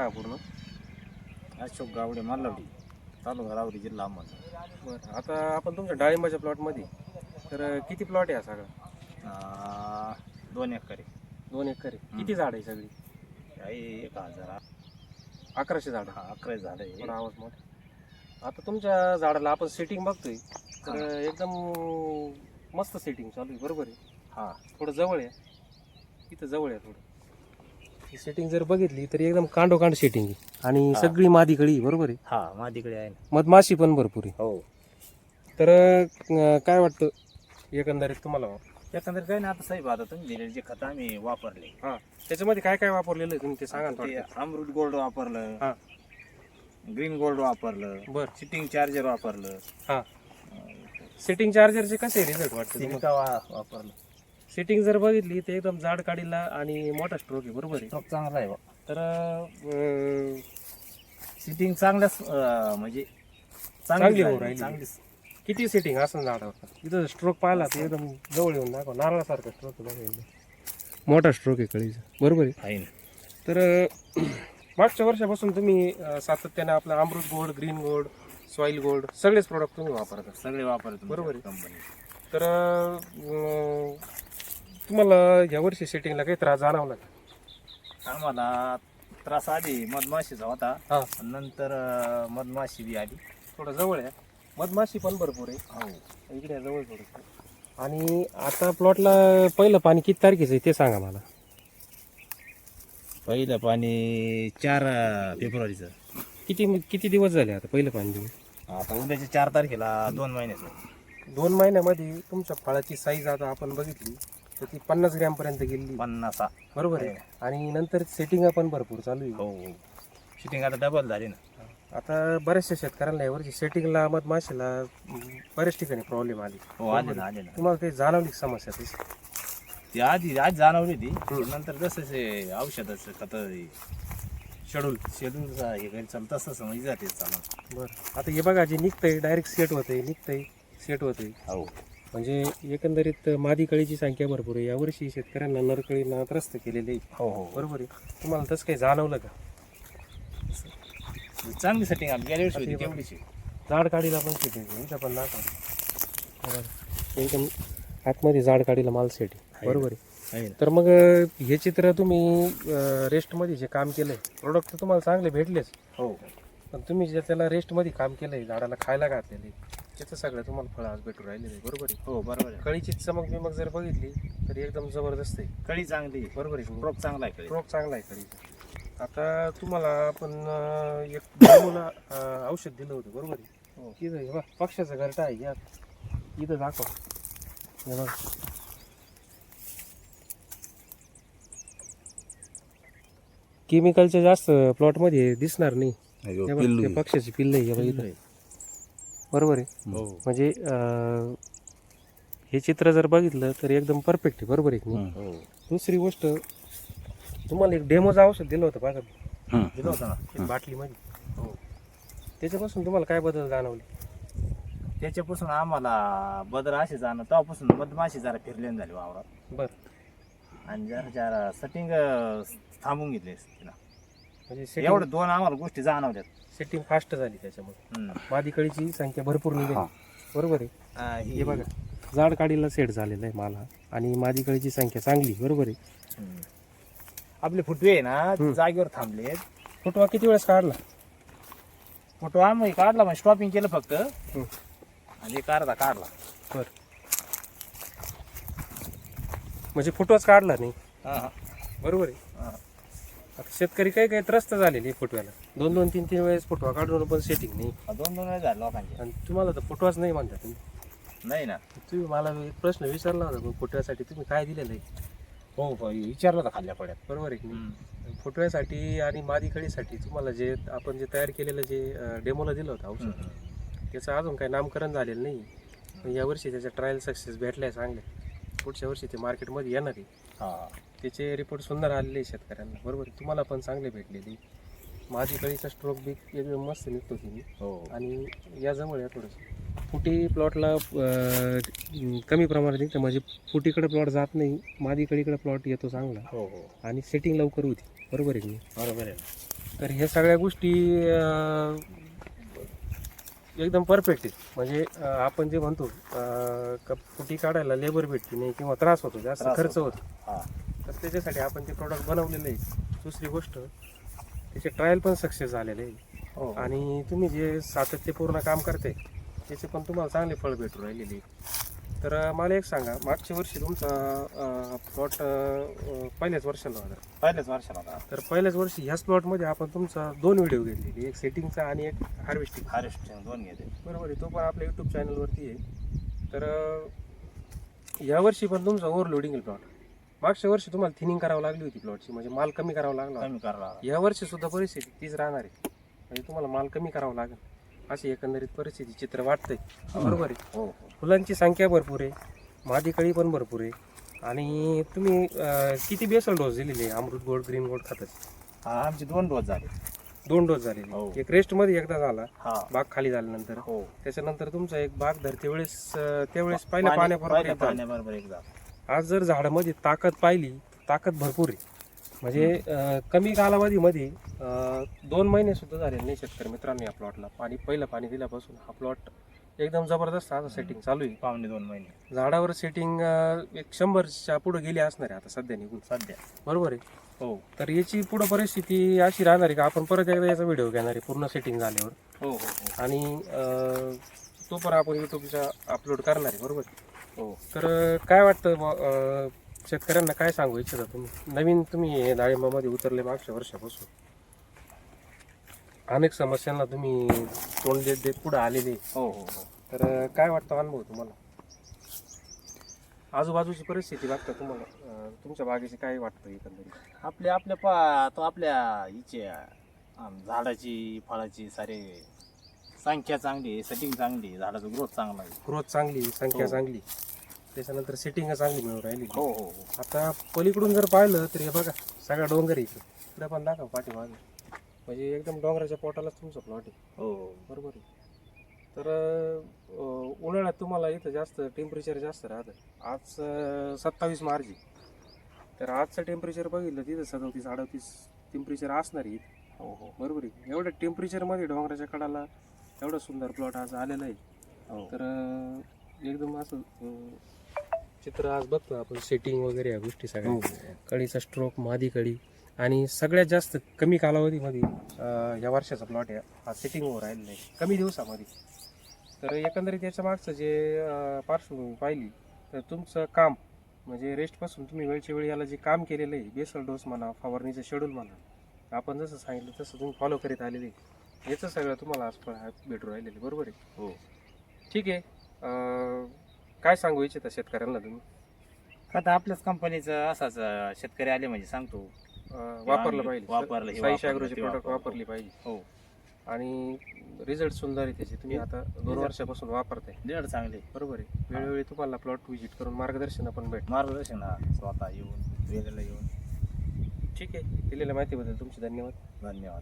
हा पूर्ण. अशोक गावडे मालवडी तालुका रावरी जिल्हा अहमदनगर. बरं, आता आपण तुमच्या डाळिंबाच्या प्लॉटमध्ये तर किती प्लॉट आहे हा सगळा? 2 एकर आहे. 2 एकर आहे. किती झाड आहे सगळी? आहे 1000 1100 झाडं. 11 झाड आहे. थोडा आवाज मोठा. आता तुमच्या झाडाला आपण सेटिंग बघतोय तर एकदम मस्त सेटिंग चालू आहे, बरोबर आहे? हा, थोडं जवळ आहे, इथं जवळ आहे थोडं. ही सेटिंग जर बघितली तर एकदम कांडोकांड सेटिंग आहे आणि सगळी मादी कळी, बरोबर आहे? हा माझ्याकडे आहे ना. मधमाशी पण भरपूर आहे. हो, तर काय वाटतं एकंदरीत तुम्हाला? एकंदर काही नाही. आता साहेब, आता तुम्ही दिलेले जे खत आम्ही वापरले, हां, त्याच्यामध्ये काय काय वापरलेलं आहे तुम्ही ते सांगा ना ते थोडक्यात. अमृत गोल्ड वापरलं, हां, ग्रीन गोल्ड वापरलं, बरं. सिटिंग चार्जर वापरलं, हां, सेटिंग चार्जरचे कसे रिझल्ट वाटते? सिलिका वापरलं. सेटिंग जर बघितली तर एकदम जाड काडीला आणि मोठा स्ट्रोक आहे, बरोबर आहे? स्टॉक चांगला आहे बा. तर सिटिंग चांगल्याच म्हणजे चांगली झाली, होऊ राहिली. चांगली. किती सेटिंग असं झाडावर? इथं स्ट्रोक पाहिला तर एकदम जवळ येऊन दाखवा, नारळासारखा स्ट्रोक आहे बघा, एकदम मोठा स्ट्रोक आहे कळीचा, बरोबर आहे? आहे ना. तर मागच्या वर्षापासून तुम्ही सातत्याने आपलं Amrut gold, green gold, soil gold सगळेच प्रोडक्ट तुम्ही वापरता, सगळे वापरतो बरोबर आहे. कंपनी. तर तुम्हाला यावर्षी सेटिंगला काही त्रास जाणवला का? आम्हाला त्रास आधी मधमाशीचा होता, हां, नंतर मधमाशी बी आली. थोडं जवळ आहे, मधमाशी पण भरपूर आहे. हो, इकडे आहे जवळ थोडं. आणि आता प्लॉटला पहिलं पाणी किती तारखेचं आहे ते सांगा मला. पहिलं पाणी 4 फेब्रुवारीचं. किती किती दिवस झाले आता पहिलं पाणी देऊन? आता उद्याच्या 4 तारखेला 2 महिन्याचं. 2 महिन्यामध्ये तुमच्या फळाची साईज आता आपण बघितली तर ती 50 ग्रॅमपर्यंत गेली, 50. बरोबर आहे? आणि नंतर सेटिंग पण भरपूर चालू आहे. हो, शिटिंग आता डबल झाली ना. आता बऱ्याचशा शेतकऱ्यांना यावर्षी सेटिंगला मधमाशीला बऱ्याच ठिकाणी प्रॉब्लेम आली. हो, आले ना, आले ना. तुम्हाला काही जाणवली का समस्या तशी? ती आज जाणवली ती. नंतर जसं ते औषधाचं खत शेड्यूल. शेड्यूलचा हे काही चालतं तसं समज जाते चालू. बरं, आता हे बघा, जे निघतंय डायरेक्ट सेट होतंय, निघतंय सेट होतंय. हो, म्हणजे एकंदरीत मादी कळीची संख्या भरपूर आहे. यावर्षी शेतकऱ्यांना नरकळीनं त्रस्त केलेले आहे, हो, हो. बरोबर आहे? तुम्हाला तसं काही जाणवलं का? चांगली सेटिंग आली. गेल्या वर्षी होती तेवढीची. जाड काडीला पण सेट आहे, इथं पण दाखवा. एकदम आतमध्ये जाड काडीला माल सेट आहे, बरोबर आहे? आहे ना. तर मग हे चित्र तुम्ही रेस्टमध्ये जे काम केलंय, प्रोडक्ट तर तुम्हाला चांगले भेटलेच, हो, पण तुम्ही जे त्याला रेस्टमध्ये काम केलंय, झाडाला खायला घातलेलं आहे, त्याचं सगळं तुम्हाला फळ आज भेटून राहिलेलं आहे, बरोबर आहे? हो, बरोबर आहे. कळीची चमक बिमक जर बघितली तर एकदम जबरदस्त आहे, कळी चांगली आहे. बरोबर आहे? स्ट्रोक चांगला आहे कळी. रोग चांगला आहे कळीचा. आता तुम्हाला आपण एक डेमोला औषध दिलं होतं, बरोबर आहे? हो. इथं हे बघ, पक्ष्याचा घरटा आहे, या इथं दाखवा. हे बघ, केमिकलच्या जास्त प्लॉटमध्ये दिसणार नाही. हे बघ, ते पक्ष्याची पिल्ल आहे, हे बघ इथं, बरोबर आहे? हो, म्हणजे हे चित्र जर बघितलं तर एकदम परफेक्ट आहे, बरोबर आहे की नाही? हो. दुसरी गोष्ट, तुम्हाला एक डेमोचं औषध दिलं होतं बघा, दिलं होतं ना. एक बाटलीमध्ये. हो, त्याच्यापासून तुम्हाला काय बदल जाणवले? त्याच्यापासून आम्हाला बदल असे जाणं, तेव्हापासून मधमाशी जरा फिरलेन झाली वावरात, बरं, आणि जरा सेटिंग थांबून घेतली तिला. म्हणजे एवढं 2 आम्हाला गोष्टी जाणवल्यात. सेटिंग फास्ट झाली त्याच्यामुळे. मादी कळीची संख्या भरपूर निघाली, बरोबर आहे? हे बघा, जाड काडीला सेट झालेला आहे मला, आणि मादी कळीची संख्या चांगली, बरोबर आहे? आपले फुटवे आहे ना, जागेवर थांबले. फुटवा किती वेळेस काढला? फोटो आम्ही काढला, म्हणजे स्टॉपिंग केलं फक्त, आणि एक अर्धा काढला. बरं, म्हणजे फुटवाच काढला नाही, हा, बरोबर आहे? हा. आता शेतकरी काही काही त्रस्त झालेले फुटव्याला, 2-2, 3-3 वेळेस फुटवा काढून पण सेटिंग नाही, 2 वेळा झाले लोकांचे. आणि तुम्हाला तर फुटवाच नाही म्हणता तुम्ही. नाही ना. तुम्ही मला एक प्रश्न विचारला होता, मग फुटव्यासाठी तुम्ही काय दिलेलं आहे? हो, विचारलं होतं खाल्ल्या पड्यात. बरोबर आहे की नाही? फुटव्यासाठी आणि मादी कळीसाठी तुम्हाला जे आपण जे तयार केलेलं जे डेमोला दिलं होतं औषध, त्याचं अजून काही नामकरण झालेलं नाही. पण यावर्षी त्याच्या ट्रायल सक्सेस भेटलाय चांगले. पुढच्या वर्षी ते मार्केटमध्ये येणार आहे. हा, त्याचे रिपोर्ट सुंदर आलेले आहे शेतकऱ्यांना, बरोबर आहे? तुम्हाला पण चांगले भेटलेले. मादी कळीचा स्ट्रोक बी एकदम मस्त निघतो तुम्ही. हो, आणि याजवळ या थोडंसं फुटी प्लॉटला कमी प्रमाणात निघतं, म्हणजे फुटीकडे प्लॉट जात नाही, मादी कळीकडे प्लॉट येतो चांगला. हो, हो, आणि सेटिंग लवकर होती, बरोबर आहे की नाही? बरोबर आहे. तर ह्या सगळ्या गोष्टी एकदम परफेक्ट आहे. म्हणजे आपण जे म्हणतो फुटी काढायला लेबर भेटते नाही किंवा त्रास होतो, जास्त त्रास खर्च होतो. होतो. हा तर त्याच्यासाठी आपण ते प्रॉडक्ट बनवलेलं आहे. दुसरी गोष्ट त्याचे ट्रायल पण सक्सेस झालेले आहे. हो आणि तुम्ही जे सातत्यपूर्ण काम करते त्याचे पण तुम्हाला चांगले फळ भेटून राहिलेले आहे. तर मला एक सांगा, मागच्या वर्षी तुमचा प्लॉट पहिल्याच वर्षाला होता. पहिल्याच वर्षाला होता. तर पहिल्याच वर्षी ह्याच प्लॉटमध्ये आपण तुमचा 2 व्हिडिओ घेतलेले, एक सेटिंगचा आणि एक हार्वेस्टिंग. हार्वेस्टिंग 2 घेते. बरोबर आहे, तो पण आपल्या यूट्यूब चॅनलवरती आहे. तर यावर्षी पण तुमचा ओव्हरलोडिंग आहे प्लॉट. मागच्या वर्षी तुम्हाला थिनिंग करावं लागली होती प्लॉटची, म्हणजे माल कमी करावा लागला होता. कमी करायला या वर्षी सुद्धा परिस्थिती तीच राहणार आहे, म्हणजे तुम्हाला माल कमी करावा लागेल अशी एकंदरीत परिस्थिती चित्र वाटतंय. बरोबर आहे. हो फुलांची संख्या भरपूर आहे, मादी कळी पण भरपूर आहे. आणि तुम्ही किती बेसल डोस दिलेले आहे अमृत गोल्ड ग्रीन गोल्ड खताचे? हा आमचे 2 डोस झाले. 2 डोस झालेले. हो. एक रेस्ट मध्ये एकदा झाला हा बाग खाली झाल्यानंतर, हो त्याच्यानंतर तुमचा एक बाग धरते वेळेस त्यावेळेस पहिल्या पाण्याबरोबर एकदा. पाण्याबरोबर एकदा. आज जर झाडामध्ये ताकद पाहिली, ताकद भरपूर आहे. म्हणजे कमी कालावधीमध्ये 2 महिने सुद्धा झालेले नाही शेतकरी मित्रांनो या प्लॉटला. पहिलं पाणी दिल्यापासून हा प्लॉट एकदम जबरदस्त आता सेटिंग चालू आहे. पावणे 2 महिने झाडावर सेटिंग एक 100च्या पुढे गेली असणार आहे आता सध्या निघून. सध्या. बरोबर आहे. हो तर याची पुढे परिस्थिती अशी राहणार आहे का आपण परत एकदा याचा व्हिडिओ घेणार आहे पूर्ण सेटिंग झाल्यावर. हो हो आणि तो पण आपण युट्यूबचा अपलोड करणार आहे. बरोबर आहे. हो. तर काय वाटतं शेतकऱ्यांना काय सांगू इच्छिता तुम्ही? नवीन तुम्ही डाळिंबामध्ये उतरले मागच्या वर्षापासून, अनेक समस्यांना तुम्ही तोंड देत देत पुढे आलेले. हो हो हो. तर काय वाटतं अनुभव तुम्हाला? आजूबाजूची परिस्थिती बघता तुम्हाला तुमच्या बागेची काय वाटतं एकंदरीत? आपल्या हिचे झाडाची फळाची सारे संख्या चांगली आहे, सेटिंग चांगली आहे, झाडाचा ग्रोथ चांगला आहे. ग्रोथ चांगली, संख्या हो. चांगली, त्याच्यानंतर सेटिंग चांगली मिळून राहिली. हो हो हो. आता पलीकडून जर पाहिलं तर हे बघा सगळा डोंगर आहे इकडे. इकडे पण दाखवा पाठीमागे, म्हणजे एकदम डोंगराच्या पोटालाच तुमचा प्लॉट आहे. हो बरोबर आहे. तर उन्हाळ्यात तुम्हाला इथं जास्त टेम्परेचर जास्त राहतं. आज 27 मार्च आहे. तर आजचं टेम्परेचर बघितलं तिथं 37-38 टेम्परेचर असणार आहे इथं. हो हो. बरोबर आहे. एवढ्या टेम्परेचरमध्ये डोंगराच्या कडाला एवढं सुंदर प्लॉट आज आलेला आहे. हो. तर एकदम असं चित्र आज बघतो आपण, सेटिंग वगैरे या गोष्टी सगळ्या, हो. कळीचा स्ट्रोक, मादी कळी, आणि सगळ्यात जास्त कमी कालावधीमध्ये या वर्षाचा प्लॉट आहे हा सेटिंगवर राहिलेला आहे कमी दिवसामध्ये. तर एकंदरीत याच्या मागचं जे पार्श्वभूमी पाहिली तर तुमचं काम म्हणजे रेस्टपासून तुम्ही वेळच्या वेळी याला जे काम केलेलं आहे, बेसल डोस म्हणा, फवारणीचं शेड्यूल म्हणा, आपण जसं सांगितलं तसं तुम्ही फॉलो करीत आलेले आहे. याचं सगळं तुम्हाला आज भेटून राहिलेलं आहे. बरोबर आहे. हो. ठीक आहे. काय सांगू इच्छिता शेतकऱ्यांना तुम्ही? आता आपल्याच कंपनीचं असाच शेतकरी आले म्हणजे सांगतो वापरलं पाहिजे, वापरलं, हे साई वापरलं, ॲग्रोचे ते प्रोडक्ट वापरलं. वापरली पाहिजे. हो. आणि रिझल्ट सुंदर आहे त्याचे. तुम्ही आता 2 वर्षापासून वापरताय. लेड चांगले. बरोबर आहे. वेळोवेळी तुम्हाला प्लॉट व्हिजिट करून मार्गदर्शन पण भेट. मार्गदर्शन स्वतः येऊन वेळेला येऊन. ठीक आहे. दिलेल्या माहितीबद्दल तुमचे धन्यवाद. धन्यवाद.